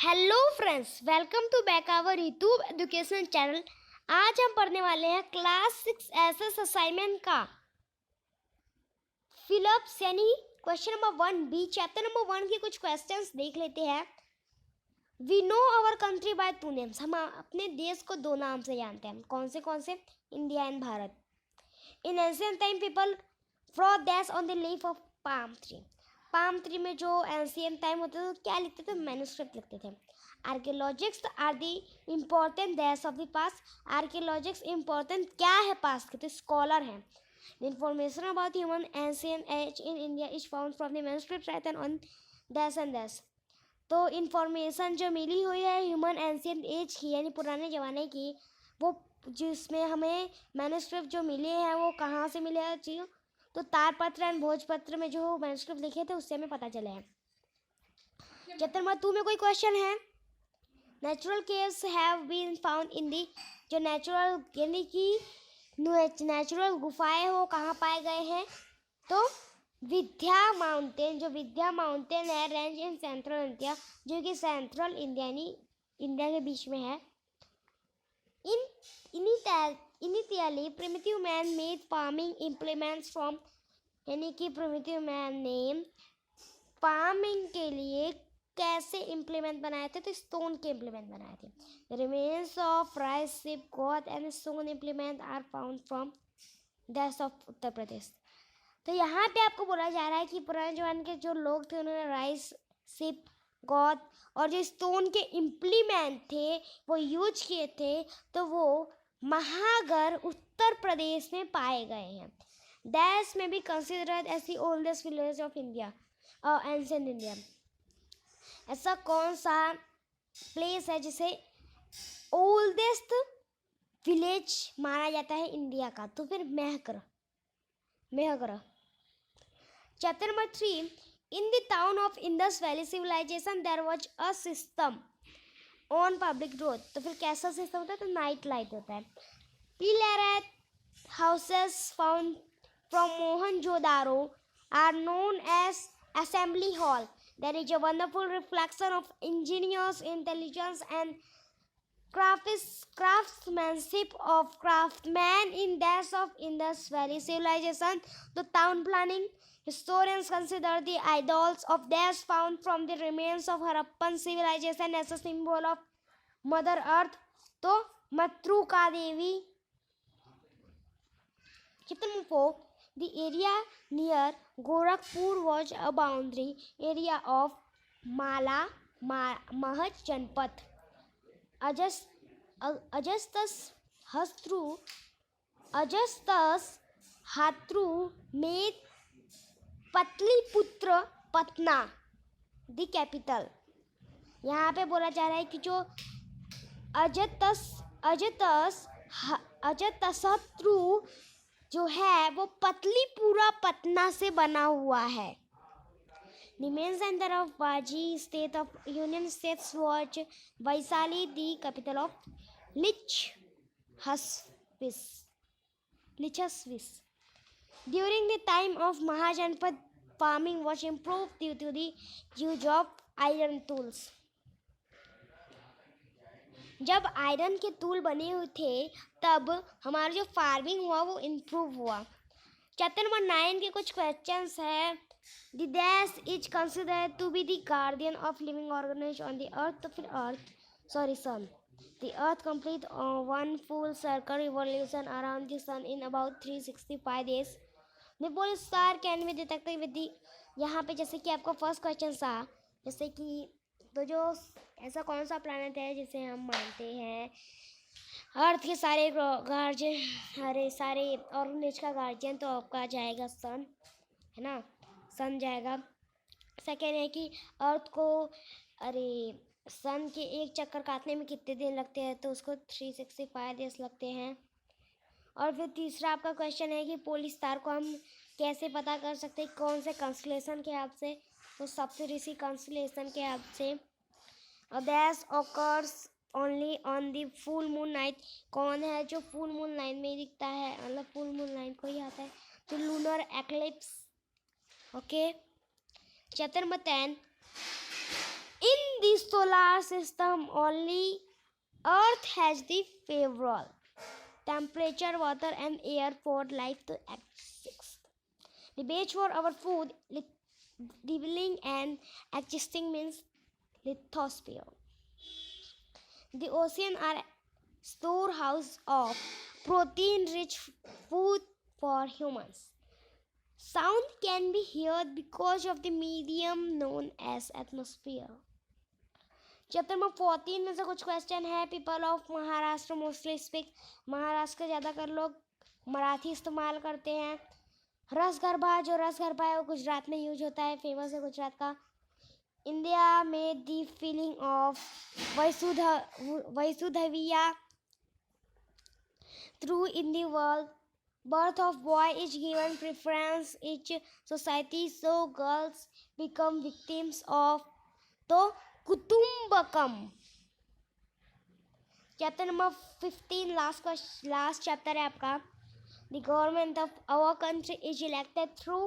Hello friends, welcome to back our YouTube education channel. आज हम पढ़ने वाले हैं क्लास 6 एसएस असाइनमेंट का फिलअप्स यानी question number 1 B. Chapter number 1 के कुछ क्वेश्चंस देख लेते हैं। We know our country by 2 names. हम अपने देश को 2 नाम से जानते हैं। कौन से? India and Bharat. In ancient time people fro दैश on the leaf of palm tree. Palm tree में जो एंशिएंट टाइम होते थे तो क्या लिखते थे? मैन्युस्क्रिप्ट लिखते थे। Archaeologist are the important dash of the past. Archaeologist important क्या है पास्ट के? तो स्कॉलर हैं। The information about human ancient age in India is found from the manuscript written on dash and dash. तो information जो मिली हुई है ह्यूमन एंशिएंट एज की यानी पुराने ज़माने की, वो जिसमें हमें मैन्युस्क्रिप्ट जो मिले हैं वो कहाँ से मिले हैं जी? तो तारपत्र एंड भोजपत्र में जो मैन्युस्क्रिप्ट लिखे थे उससे हमें पता चले हैं। चैप्टर नंबर 2 में कोई क्वेश्चन है? Natural caves have been found in the. जो नेचुरल यानी कि नेचुरल गुफाएं हो कहाँ पाए गए हैं? तो विंध्या माउंटेन, जो विंध्या माउंटेन है रेंज इन सेंट्रल इंडिया, जो कि सेंट्रल इंडिया यानी इंडिया के बीच में है। Initially, primitive man made farming implements from, यानी कि primitive man ने फार्मिंग के लिए कैसे इम्प्लीमेंट बनाए थे? तो स्टोन के इम्प्लीमेंट बनाए थे। The remains of rice, sheep, goat and stone implement are found from that's of Uttar Pradesh. तो यहाँ पे आपको बोला जा रहा है कि पुराने जमाने के जो लोग थे उन्होंने राइस, शिप, गॉड और जो स्टोन के इम्प्लीमेंट थे वो यूज किए थे, तो वो महागढ़ उत्तर प्रदेश में पाए गए हैं। डैश में भी considered as the oldest village of India और एंशिएंट इंडिया। ऐसा कौन सा प्लेस है जिसे ओल्डेस्ट विलेज माना जाता है इंडिया का? तो फिर Mehrgarh. Chapter number 3, in the town of Indus valley civilisation there was a system on public road. तो फिर कैसा सिस्टम होता है? तो नाइट लाइट होता है। Pillared houses found from Mohenjodaro are known as assembly hall. There is a wonderful reflection of engineers intelligence and craftsmanship of craftsmen in dash of Indus Valley civilization. The town planning historians consider the idols of dash found from the remains of Harappan civilization as a symbol of Mother Earth. तो मातृका देवी। Chapter 4, the area near Gorakhpur was a boundary area of महज जनपद। अजस्तस हात्रु में पतलीपुत्र Patna the capital. यहाँ पे बोला जा रहा है कि जो अजतशत्रु जो है वो पतलीपुरा पटना से बना हुआ है। The main center of Baji state of Union States was Vaisali, the capital of Lichhasvis. During the time of Mahajanpad, farming was improved due to the use of iron tools. जब आयरन के tool बने हुए थे तब हमारा जो farming हुआ वो इम्प्रूव हुआ। चैप्टर नंबर 9 के कुछ क्वेश्चंस है। The dash is considered to be the guardian of living organisms on the earth. तो फिर sun. The earth complete one full circle revolution around the sun in about 365 days. The pole star can be detected with the, यहाँ पे जैसे कि आपको first question था, जैसे कि तो जो ऐसा कौन सा प्लैनेट है जिसे हम मानते हैं अर्थ के सारे गार्जियन, सारे ऑर्गेनिज का गार्जियन, तो आपका जाएगा सन, है ना, सन जाएगा। सेकेंड है कि अर्थ को सन के एक चक्कर काटने में कितने दिन लगते हैं? तो उसको 365 डेज लगते हैं। और फिर तीसरा आपका क्वेश्चन है कि पोल स्टार को हम कैसे पता कर सकते हैं? कौन से कंस्टलेशन के हिसाब से? तो सप्तऋषि कंस्टलेशन के हिसाब से। This occurs only on the full moon night. कौन है जो फुल मून नाइट में दिखता है? मतलब फुल मून नाइट को ही आता है तो lunar eclipse. Okay. Chapter number 10, in the solar system, only Earth has the favorable temperature, water, and air for life to exist. The base for our food, living and existing means lithosphere. The ocean are storehouse of protein-rich food for humans. Sound can be heard because of the medium known as atmosphere. Chapter number 14 में से कुछ question है. People of Maharashtra mostly speak. Maharashtra के ज़्यादातर लोग मराठी इस्तेमाल करते हैं. रसगरबा, जो रसगरबा है वो गुजरात में यूज होता है, फेमस है गुजरात का. इंडिया में द फीलिंग ऑफ वसुधैविया through in the world. Birth of boy is given preference each society, so girls become victims of तो कुटुंबकम. चैप्टर नंबर 15 लास्ट चैप्टर है आपका. The government of our country is elected through.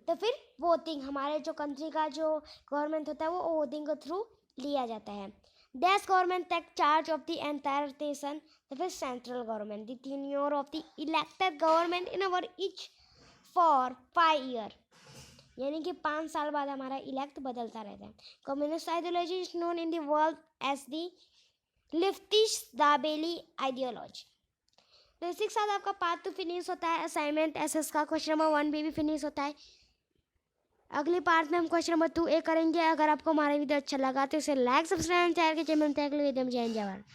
तो फिर voting, हमारे जो country का जो गवर्नमेंट होता है वो वोटिंग के थ्रू लिया जाता है. This government take charge of the entire nation. तो फिर central government. The tenure of the elected government in our each for 5 year. यानी कि 5 साल बाद हमारा इलेक्ट बदलता रहता है. Communist ideology is known in the world as the leftist दाबेली आइडियोलॉजी. तो इसी के साथ आपका पार्ट 2 फिनिश होता है. असाइनमेंट एसएस का क्वेश्चन नंबर 1 भी फिनिश होता है. अगली पार्ट में हम क्वेश्चन नंबर 2A करेंगे. अगर आपको हमारा वीडियो अच्छा लगा तो इसे लाइक, सब्सक्राइब, चैनल के चैनल में जय हिंद, जय भारत.